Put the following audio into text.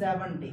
17.